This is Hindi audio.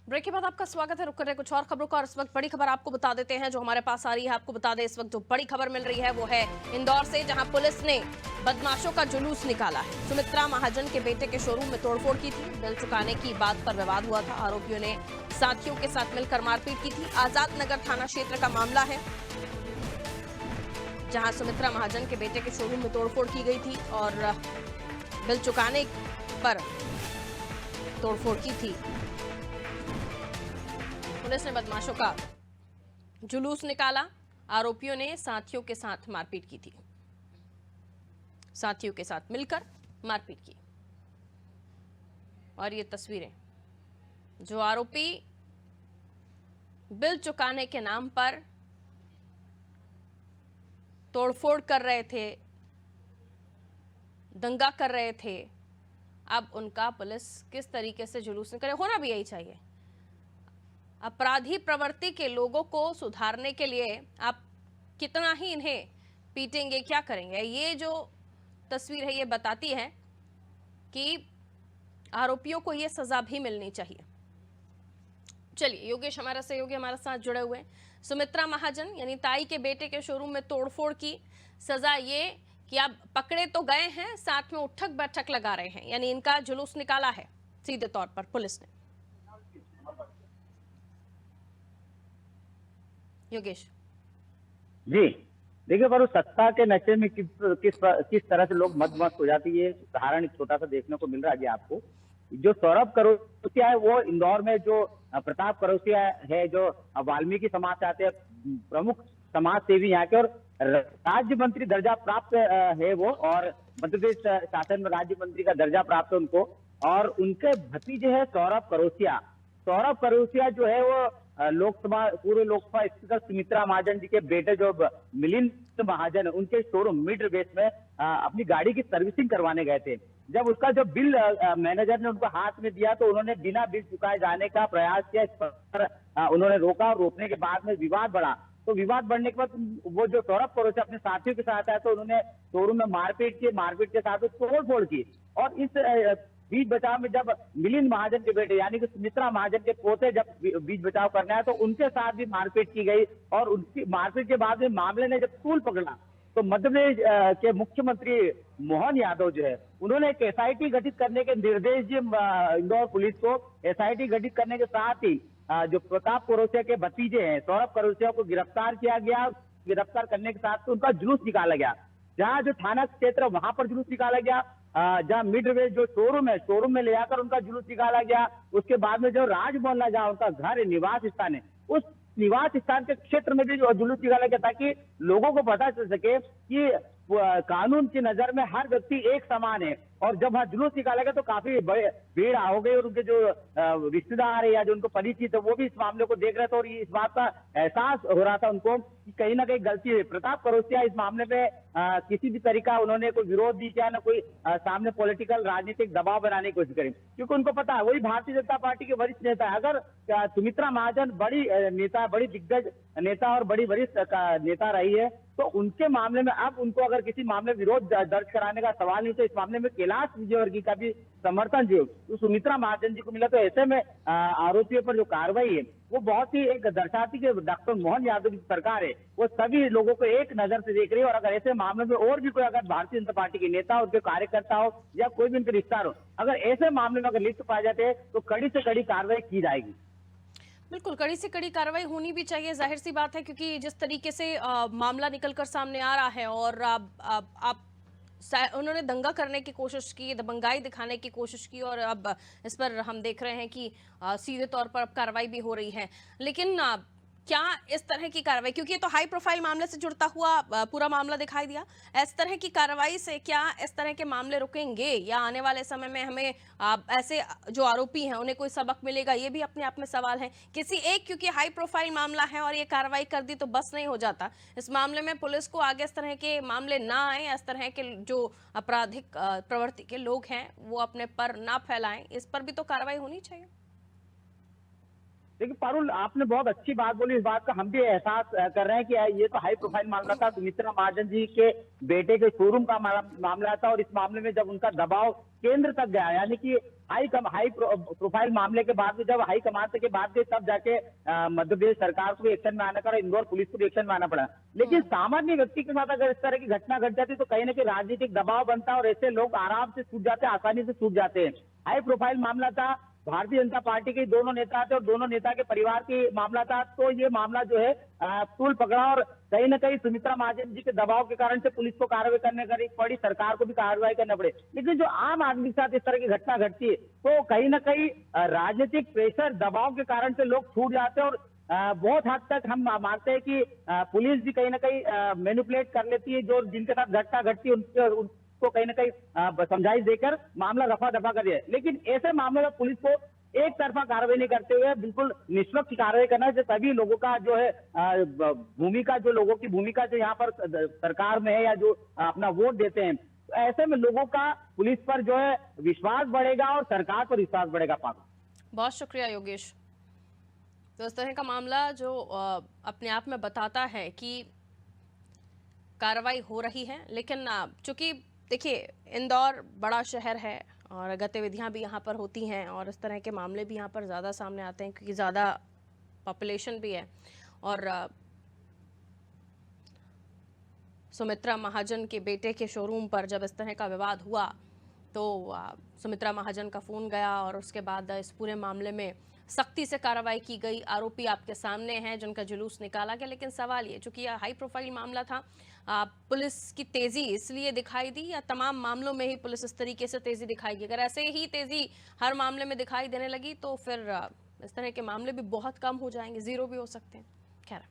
ब्रेक के बाद आपका स्वागत है। रुक कर रहे कुछ और खबरों का और इस वक्त बड़ी खबर आपको बता देते हैं जो हमारे पास आ रही है। आपको बता दें इस वक्त जो बड़ी खबर मिल रही है वो है इंदौर से, जहां पुलिस ने बदमाशों का जुलूस निकाला है। सुमित्रा महाजन के बेटे के शोरूम में तोड़फोड़ की थी। बिल चुकाने की बात पर विवाद हुआ था। आरोपियों ने साथियों के साथ मिलकर मारपीट की थी। आजाद नगर थाना क्षेत्र का मामला है, जहां सुमित्रा महाजन के बेटे के शोरूम में तोड़फोड़ की गई थी और बिल चुकाने पर तोड़फोड़ की थी। पुलिस ने बदमाशों का जुलूस निकाला। आरोपियों ने साथियों के साथ मारपीट की थी। साथियों के साथ मिलकर मारपीट की। और ये तस्वीरें, जो आरोपी बिल चुकाने के नाम पर तोड़फोड़ कर रहे थे, दंगा कर रहे थे, अब उनका पुलिस किस तरीके से जुलूस निकाले। होना भी यही चाहिए। अपराधी प्रवृत्ति के लोगों को सुधारने के लिए आप कितना ही इन्हें पीटेंगे, क्या करेंगे। ये जो तस्वीर है ये बताती है कि आरोपियों को ये सजा भी मिलनी चाहिए। चलिए, योगेश हमारा सहयोगी हमारे साथ जुड़े हुए हैं। सुमित्रा महाजन यानी ताई के बेटे के शोरूम में तोड़फोड़ की सजा ये कि आप पकड़े तो गए हैं, साथ में उठक बैठक लगा रहे हैं, यानी इनका जुलूस निकाला है सीधे तौर पर पुलिस ने। योगेश जी, देखिए पर उस सत्ता के नशे में किस तरह से लोग मस्त हो जाती है, उदाहरण छोटा सा देखने को मिल रहा है जी आपको। जो सौरभ करोसिया है वो इंदौर में, जो प्रताप करोसिया है जो वाल्मीकि समाज से आते हैं, प्रमुख समाज सेवी यहाँ के, और राज्य मंत्री दर्जा प्राप्त है वो, और मध्य प्रदेश शासन में राज्य मंत्री का दर्जा प्राप्त है उनको। और उनके भतीजे है सौरभ करोसिया जो है वो लोकसभा पूर्व लोकसभा स्पीकर सुमित्रा महाजन जी के बेटे जो मिलिंद महाजन, उनके शोरूम मिड वेस्ट में अपनी गाड़ी की सर्विसिंग करवाने गए थे। जब उसका जो बिल मैनेजर ने उनको हाथ में दिया तो उन्होंने बिना बिल चुकाए जाने का प्रयास किया। इस पर उन्होंने रोका और रोकने के बाद में विवाद बढ़ा। तो विवाद बढ़ने के बाद वो जो सौरभ करोसिया अपने साथियों के साथ आया तो उन्होंने शोरूम में मारपीट की, मारपीट के साथ तोड़फोड़ की। और इस बीच बचाव में जब मिलिंद महाजन के बेटे यानी कि सुमित्रा महाजन के पोते जब बीच बचाव करने आए तो उनके साथ भी मारपीट की गई। और उनकी मारपीट के बाद में मामले ने जब तूल पकड़ा तो मध्य प्रदेश के मुख्यमंत्री मोहन यादव जो है उन्होंने एक एसआईटी गठित करने के निर्देश दिए इंदौर पुलिस को। एसआईटी गठित करने के साथ ही जो प्रताप करोसिया के भतीजे हैं सौरभ करोसिया को गिरफ्तार किया गया। गिरफ्तार करने के साथ उनका जुलूस निकाला गया। जहाँ जो थाना क्षेत्र वहां पर जुलूस निकाला गया, जहाँ मिड वे जो शोरूम में ले जाकर उनका जुलूस निकाला गया। उसके बाद में जो राज मोहल्ला जहाँ उनका घर है, निवास स्थान है, उस निवास स्थान के क्षेत्र में भी जो जुलूस निकाला गया ताकि लोगों को पता चल सके कि कानून की नजर में हर व्यक्ति एक समान है। और जब वहां जुलूस निकाला गया तो काफी बड़े भीड़ हो गई और उनके जो रिश्तेदार है या जो उनको परिचित है वो भी इस मामले को देख रहे थे और इस बात का एहसास हो रहा था उनको कि कहीं ना कहीं गलती हुई। प्रताप करोसिया इस मामले में किसी भी तरीका उन्होंने कोई विरोध नहीं किया, ना कोई सामने पॉलिटिकल राजनीतिक दबाव बनाने की कोशिश करी, क्योंकि उनको पता है वही भारतीय जनता पार्टी के वरिष्ठ नेता है। अगर सुमित्रा महाजन बड़ी नेता, बड़ी दिग्गज नेता और बड़ी वरिष्ठ नेता रही है तो उनके मामले में अब उनको अगर किसी मामले में विरोध दर्ज कराने का सवाल नहीं तो इस मामले में कैलाश विजयवर्गीय का भी समर्थन जो तो सुमित्रा महाजन जी को मिला। तो ऐसे में आरोपियों पर जो कार्रवाई है वो बहुत ही एक दर्शाती कि डॉक्टर मोहन यादव की सरकार है वो सभी लोगों को एक नजर से देख रही है। और अगर ऐसे मामले में और भी कोई अगर भारतीय जनता पार्टी के नेता उनके कार्यकर्ता हो या कोई भी उनके रिश्तेदार हो, अगर ऐसे मामले में अगर लिप्त पाए जाते हैं तो कड़ी से कड़ी कार्रवाई की जाएगी। बिल्कुल, कड़ी से कड़ी कार्रवाई होनी भी चाहिए, जाहिर सी बात है, क्योंकि जिस तरीके से मामला निकलकर सामने आ रहा है और आप उन्होंने दंगा करने की कोशिश की, दबंगाई दिखाने की कोशिश की और अब इस पर हम देख रहे हैं कि सीधे तौर पर अब कार्रवाई भी हो रही है। लेकिन क्या इस तरह की कार्रवाई, क्योंकि ये तो हाई प्रोफाइल मामले से जुड़ता हुआ पूरा मामला दिखाई दिया, इस तरह की कार्रवाई से क्या इस तरह के मामले रुकेंगे या आने वाले समय में हमें ऐसे जो आरोपी हैं उन्हें कोई सबक मिलेगा, ये भी अपने आप में सवाल है। किसी एक, क्योंकि हाई प्रोफाइल मामला है और ये कार्रवाई कर दी तो बस नहीं हो जाता, इस मामले में पुलिस को आगे इस तरह के मामले ना आए, इस तरह के जो आपराधिक प्रवृत्ति के लोग हैं वो अपने पर ना फैलाएं, इस पर भी तो कार्रवाई होनी चाहिए। देखिए पारुल, आपने बहुत अच्छी बात बोली। इस बात का हम भी एहसास कर रहे हैं कि ये तो हाई प्रोफाइल मामला था। सुमित्रा महाजन जी के बेटे के शोरूम का मामला था, और इस मामले में जब उनका दबाव केंद्र तक गया, यानी कि हाई प्रोफाइल मामले के बाद में जब हाई कमान के बाद में, तब जाके मध्य प्रदेश सरकार को भी एक्शन में आना पड़ा, इंदौर पुलिस को भी एक्शन में आना पड़ा। लेकिन सामान्य व्यक्ति के साथ अगर इस तरह की घटना घट जाती तो कहीं ना कहीं राजनीतिक दबाव बनता है, और ऐसे लोग आराम से छूट जाते हैं, आसानी से छूट जाते हैं। हाई प्रोफाइल मामला था, भारतीय जनता पार्टी के दोनों नेता थे और दोनों नेता के परिवार की मामला था। तो ये मामला जो है तूल पकड़ा, और कहीं ना कहीं सुमित्रा महाजन जी के दबाव के कारण से पुलिस को कार्रवाई करनी पड़ी, सरकार को भी कार्रवाई करना पड़े। लेकिन जो आम आदमी के साथ इस तरह की घटना घटती है तो कहीं ना कहीं राजनीतिक प्रेशर, दबाव के कारण से लोग छूट जाते हैं। और बहुत हद तक हम मानते हैं कि पुलिस भी कहीं ना कहीं मैनिपुलेट कर लेती है, जो जिनके साथ घटना घटती है को कहीं ना कहीं समझाइश देकर मामला रफा दफा कर दिया। लेकिन ऐसे मामलों में पुलिस को एक तरफा कार्रवाई नहीं करते हुए बिल्कुल निष्पक्ष कार्रवाई करना है। सभी लोगों का जो है भूमिका, जो लोगों की भूमिका जो यहाँ पर सरकार में है या जो अपना वोट देते हैं, तो ऐसे में लोगों का पुलिस पर जो है विश्वास बढ़ेगा और सरकार पर विश्वास बढ़ेगा। बहुत शुक्रिया योगेश। तो इस तरह का मामला जो अपने आप में बताता है कि कार्रवाई हो रही है, लेकिन चूंकि देखिए इंदौर बड़ा शहर है और गतिविधियां भी यहाँ पर होती हैं, और इस तरह के मामले भी यहाँ पर ज़्यादा सामने आते हैं क्योंकि ज़्यादा पॉपुलेशन भी है। और सुमित्रा महाजन के बेटे के शोरूम पर जब इस तरह का विवाद हुआ तो सुमित्रा महाजन का फ़ोन गया, और उसके बाद इस पूरे मामले में सख्ती से कार्रवाई की गई। आरोपी आपके सामने हैं जिनका जुलूस निकाला गया। लेकिन सवाल ये, चूंकि यह हाई प्रोफाइल मामला था, पुलिस की तेजी इसलिए दिखाई दी, या तमाम मामलों में ही पुलिस इस तरीके से तेजी दिखाएगी? अगर ऐसे ही तेजी हर मामले में दिखाई देने लगी तो फिर इस तरह के मामले भी बहुत कम हो जाएंगे, जीरो भी हो सकते हैं। खैर।